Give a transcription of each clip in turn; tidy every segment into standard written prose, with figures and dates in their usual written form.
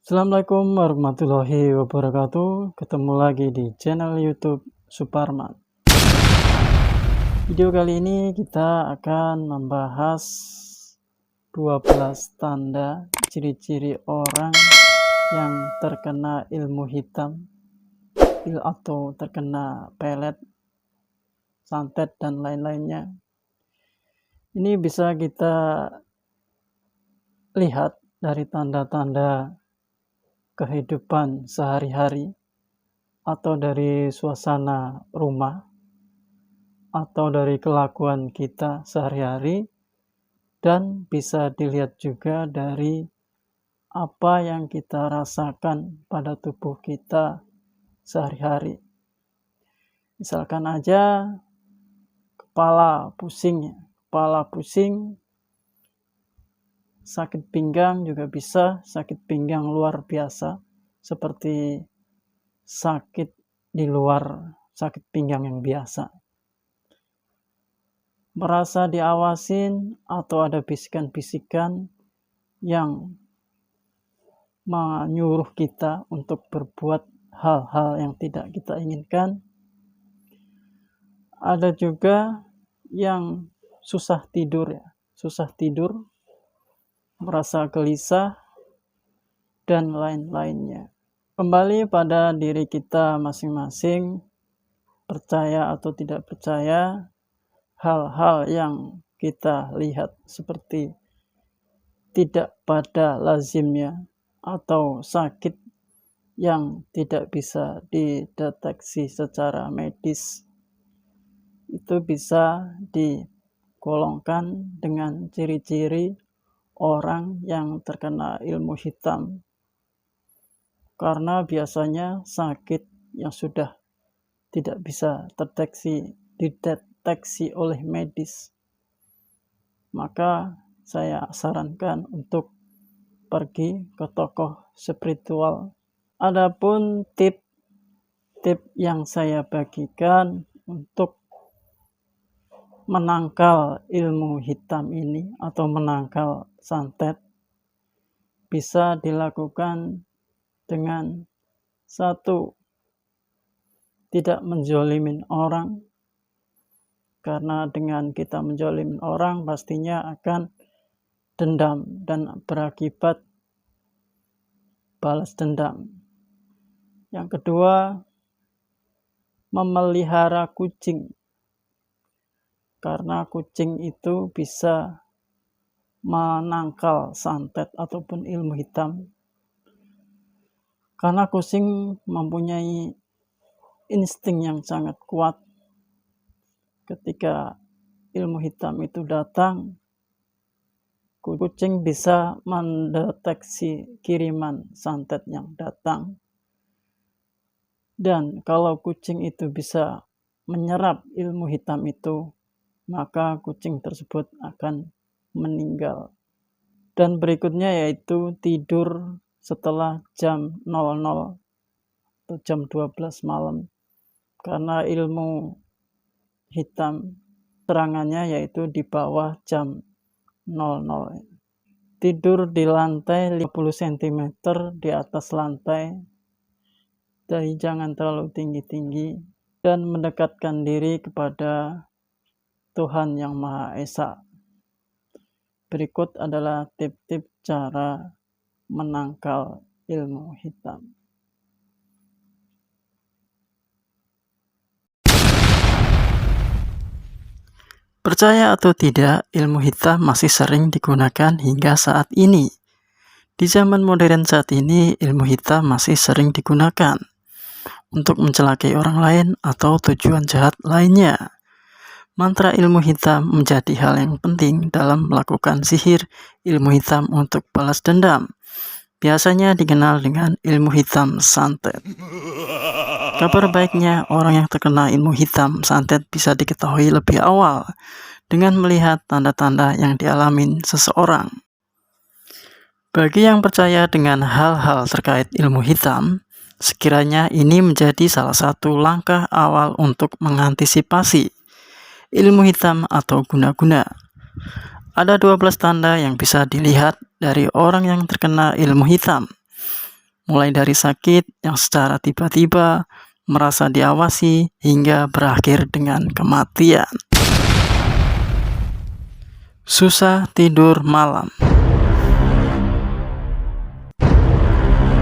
Assalamualaikum warahmatullahi wabarakatuh. Ketemu lagi di channel YouTube Suparman. Video kali ini kita akan membahas 12 tanda ciri-ciri orang yang terkena ilmu hitam atau terkena pelet, santet, dan lain-lainnya. Ini bisa kita lihat dari tanda-tanda kehidupan sehari-hari atau dari suasana rumah atau dari kelakuan kita sehari-hari, dan bisa dilihat juga dari apa yang kita rasakan pada tubuh kita sehari-hari. Misalkan aja kepala pusing, sakit pinggang juga bisa, sakit pinggang luar biasa seperti sakit di luar sakit pinggang yang biasa. Merasa diawasin atau ada bisikan-bisikan yang menyuruh kita untuk berbuat hal-hal yang tidak kita inginkan. Ada juga yang susah tidur, merasa gelisah, dan lain-lainnya. Kembali pada diri kita masing-masing, percaya atau tidak percaya, hal-hal yang kita lihat seperti tidak pada lazimnya atau sakit yang tidak bisa dideteksi secara medis, itu bisa digolongkan dengan ciri-ciri orang yang terkena ilmu hitam, karena biasanya sakit yang sudah tidak bisa dideteksi oleh medis. Maka saya sarankan untuk pergi ke tokoh spiritual. Adapun tip yang saya bagikan untuk menangkal ilmu hitam ini atau menangkal santet, bisa dilakukan dengan 1. Tidak menjolimin orang, karena dengan kita menjolimin orang pastinya akan dendam dan berakibat balas dendam. Yang kedua, memelihara kucing, karena kucing itu bisa menangkal santet ataupun ilmu hitam, karena kucing mempunyai insting yang sangat kuat. Ketika ilmu hitam itu datang, kucing bisa mendeteksi kiriman santet yang datang, dan kalau kucing itu bisa menyerap ilmu hitam itu, maka kucing tersebut akan meninggal. Dan berikutnya yaitu tidur setelah jam 00 atau jam 12 malam, karena ilmu hitam serangannya yaitu di bawah jam 00. Tidur di lantai 50 cm di atas lantai, jadi jangan terlalu tinggi-tinggi, dan mendekatkan diri kepada Tuhan Yang Maha Esa. Berikut adalah tip-tip cara menangkal ilmu hitam. Percaya atau tidak, ilmu hitam masih sering digunakan hingga saat ini. Di zaman modern saat ini, ilmu hitam masih sering digunakan untuk mencelakai orang lain atau tujuan jahat lainnya. Mantra ilmu hitam menjadi hal yang penting dalam melakukan sihir ilmu hitam untuk balas dendam. Biasanya dikenal dengan ilmu hitam santet. Kabar baiknya, orang yang terkena ilmu hitam santet bisa diketahui lebih awal dengan melihat tanda-tanda yang dialami seseorang. Bagi yang percaya dengan hal-hal terkait ilmu hitam, sekiranya ini menjadi salah satu langkah awal untuk mengantisipasi ilmu hitam atau guna-guna. Ada 12 tanda yang bisa dilihat dari orang yang terkena ilmu hitam. mulai dari sakit yang secara tiba-tiba, merasa diawasi, hingga berakhir dengan kematian. Susah tidur malam.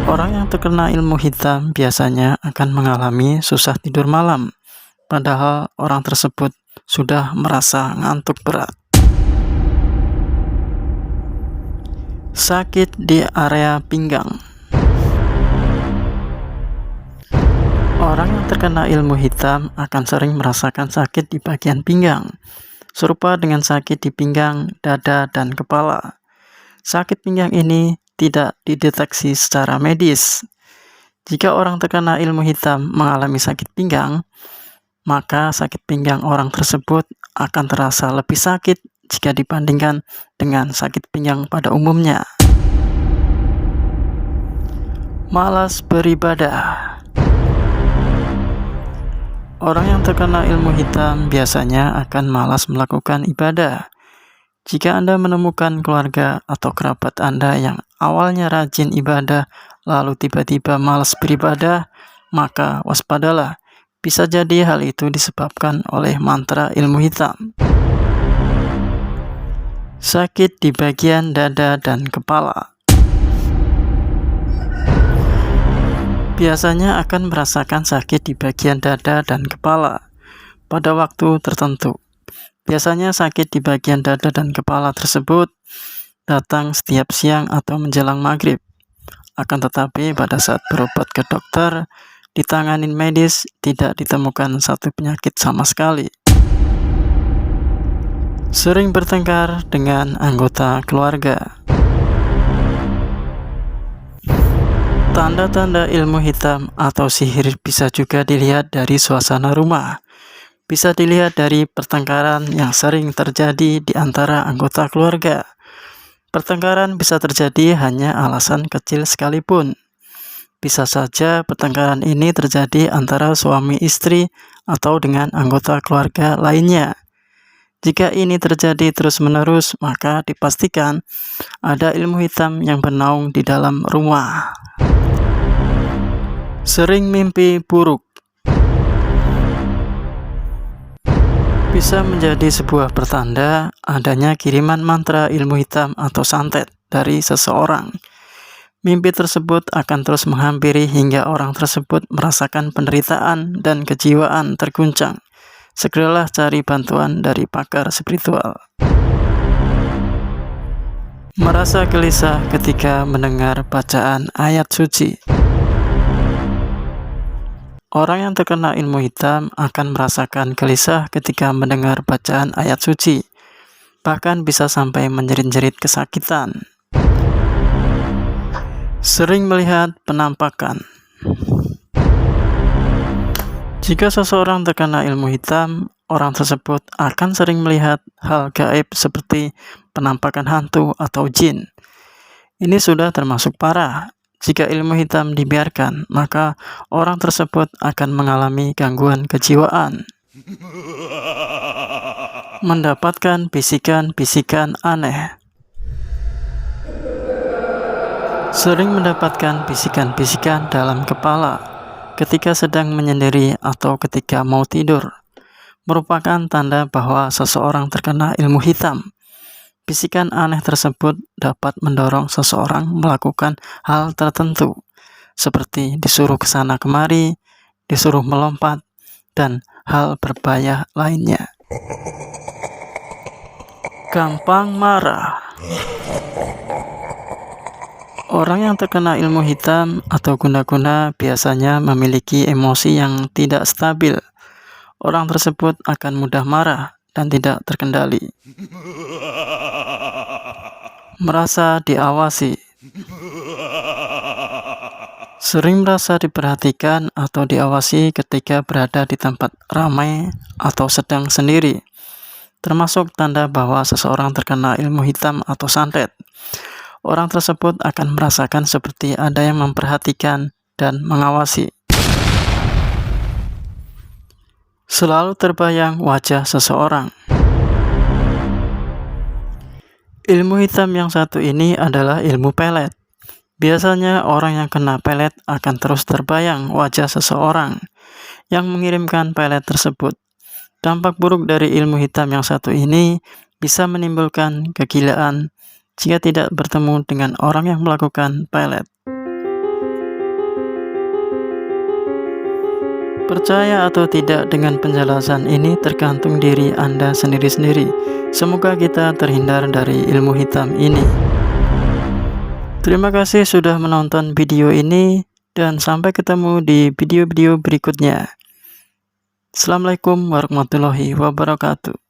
Orang yang terkena ilmu hitam biasanya akan mengalami susah tidur malam, padahal orang tersebut sudah merasa ngantuk berat. Sakit di area pinggang. Orang yang terkena ilmu hitam akan sering merasakan sakit di bagian pinggang, serupa dengan sakit di pinggang, dada, dan kepala. Sakit pinggang ini tidak dideteksi secara medis. Jika orang terkena ilmu hitam mengalami sakit pinggang, maka sakit pinggang orang tersebut akan terasa lebih sakit jika dibandingkan dengan sakit pinggang pada umumnya. Malas beribadah. Orang yang terkena ilmu hitam biasanya akan malas melakukan ibadah. Jika Anda menemukan keluarga atau kerabat Anda yang awalnya rajin ibadah, lalu tiba-tiba malas beribadah, maka waspadalah. Bisa jadi hal itu disebabkan oleh mantra ilmu hitam. Sakit di bagian dada dan kepala. Biasanya akan merasakan sakit di bagian dada dan kepala pada waktu tertentu. Biasanya sakit di bagian dada dan kepala tersebut datang setiap siang atau menjelang maghrib. Akan tetapi pada saat berobat ke dokter, ditanganin medis, tidak ditemukan satu penyakit sama sekali. Sering bertengkar dengan anggota keluarga. Tanda-tanda ilmu hitam atau sihir bisa juga dilihat dari suasana rumah. Bisa dilihat dari pertengkaran yang sering terjadi di antara anggota keluarga. Pertengkaran bisa terjadi hanya alasan kecil sekalipun. Bisa saja pertengkaran ini terjadi antara suami istri atau dengan anggota keluarga lainnya. Jika ini terjadi terus-menerus, maka dipastikan ada ilmu hitam yang bernaung di dalam rumah. Sering mimpi buruk. Bisa menjadi sebuah pertanda adanya kiriman mantra ilmu hitam atau santet dari seseorang. Mimpi tersebut akan terus menghampiri hingga orang tersebut merasakan penderitaan dan kejiwaan terguncang. Segeralah cari bantuan dari pakar spiritual. Merasa gelisah ketika mendengar bacaan ayat suci. Orang yang terkena ilmu hitam akan merasakan gelisah ketika mendengar bacaan ayat suci, bahkan bisa sampai menjerit-jerit kesakitan. Sering melihat penampakan. Jika seseorang terkena ilmu hitam, orang tersebut akan sering melihat hal gaib seperti penampakan hantu atau jin. Ini sudah termasuk parah. Jika ilmu hitam dibiarkan, maka orang tersebut akan mengalami gangguan kejiwaan. Mendapatkan bisikan-bisikan aneh. Sering mendapatkan bisikan-bisikan dalam kepala ketika sedang menyendiri atau ketika mau tidur. Merupakan tanda bahwa seseorang terkena ilmu hitam. Bisikan aneh tersebut dapat mendorong seseorang melakukan hal tertentu, seperti disuruh ke sana kemari, disuruh melompat, dan hal berbahaya lainnya. Gampang marah. Orang yang terkena ilmu hitam atau guna-guna biasanya memiliki emosi yang tidak stabil. Orang tersebut akan mudah marah dan tidak terkendali. Merasa diawasi. Sering merasa diperhatikan atau diawasi ketika berada di tempat ramai atau sedang sendiri, termasuk tanda bahwa seseorang terkena ilmu hitam atau santet. Orang tersebut akan merasakan seperti ada yang memperhatikan dan mengawasi. Selalu terbayang wajah seseorang. Ilmu hitam yang satu ini adalah ilmu pelet. Biasanya orang yang kena pelet akan terus terbayang wajah seseorang yang mengirimkan pelet tersebut. Dampak buruk dari ilmu hitam yang satu ini bisa menimbulkan kegilaan jika tidak bertemu dengan orang yang melakukan pelet. Percaya atau tidak dengan penjelasan ini tergantung diri Anda sendiri-sendiri. Semoga kita terhindar dari ilmu hitam ini. Terima kasih sudah menonton video ini dan sampai ketemu di video-video berikutnya. Assalamualaikum warahmatullahi wabarakatuh.